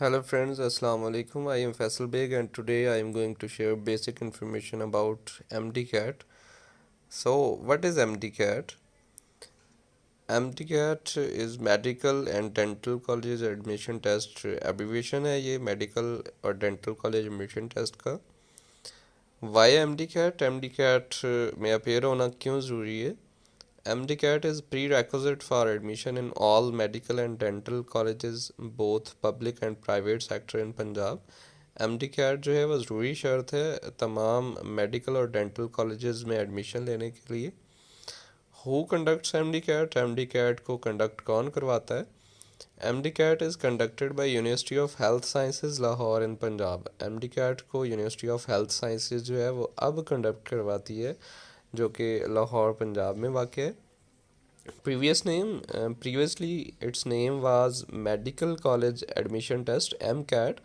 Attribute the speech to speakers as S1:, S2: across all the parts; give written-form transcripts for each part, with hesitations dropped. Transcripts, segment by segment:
S1: Hello friends, Assalamu alaikum. I am Faisal Beg and today I am going to share basic information about MDCAT. So, what is MDCAT? MDCAT is Medical and Dental College Admission Test. Abbreviation है ये Medical और Dental College Admission Test का. Why MDCAT? MDCAT में appear होना क्यों ज़रूरी है? MDCAT is prerequisite for admission in all medical and dental colleges, both public and private sector in Punjab. MDCAT जो है वो ज़रूरी शर्त है तमाम मेडिकल और डेंटल कॉलेजेस में एडमिशन लेने के लिए. Who conducts MDCAT? MDCAT को कंडक्ट कौन करवाता है? MDCAT is conducted by university of health sciences Lahore in Punjab. MDCAT को यूनिवर्सिटी ऑफ हेल्थ साइंसेज जो है वो अब कंडक्ट करवाती है जो कि लाहौर पंजाब में वाक़ है. Previously its name was Medical College Admission Test MCAT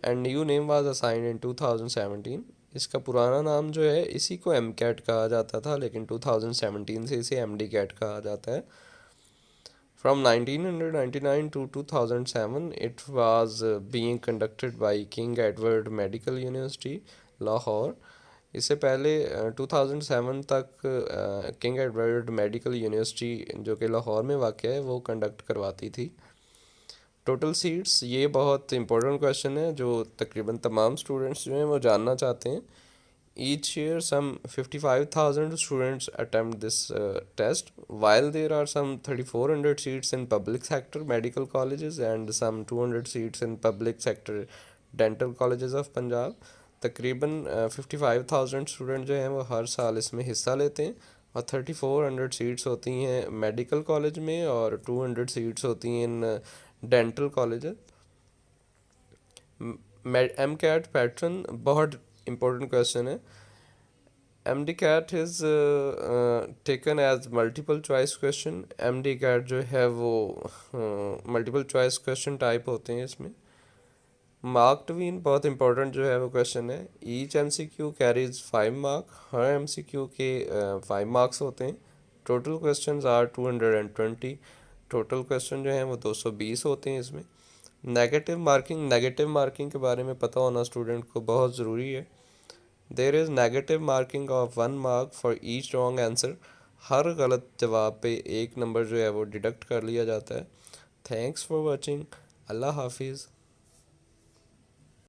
S1: and new name was assigned in 2017. इसका पुराना नाम जो है इसी को MCAT कहा जाता था लेकिन 2017 से इसे MDCAT कहा जाता है. From 1999 to 2007 it was being conducted by King Edward Medical University Lahore. इससे पहले 2007 तक किंग एडवर्ड मेडिकल यूनिवर्सिटी जो कि लाहौर में वाक़ है वो कंडक्ट करवाती थी. टोटल सीट्स, ये बहुत इंपॉर्टेंट क्वेश्चन है जो तकरीबन तमाम स्टूडेंट्स जो हैं वो जानना चाहते हैं. Each year some 55,000 students attempt this test while there are some 3,400 seats in public sector medical colleges and some 200 seats in public sector dental colleges of Punjab. तकरीबन 55,000 स्टूडेंट जो हैं वो हर साल इसमें हिस्सा लेते हैं और 3,400 सीट्स होती हैं मेडिकल कॉलेज में और 200 सीट्स होती हैं in dental college. MCAT pattern बहुत इंपॉर्टेंट क्वेश्चन है. MDCAT is taken as multiple choice question. MDCAT जो है वो मल्टीपल चॉइस क्वेश्चन टाइप होते हैं. इसमें मार्क टवीन बहुत इंपॉर्टेंट जो है वो क्वेश्चन है. Each MCQ carries 5 mark. हर MCQ के 5 मार्क्स होते हैं. Total questions are 220. Total question जो हैं वो 220 होते हैं. इसमें नेगेटिव मार्किंग के बारे में पता होना स्टूडेंट को बहुत ज़रूरी है. There is negative marking of 1 mark for each wrong answer. हर गलत जवाब पे 1 नंबर जो है वो डिडक्ट कर लिया जाता है. Thanks for watching. अल्लाह हाफिज़.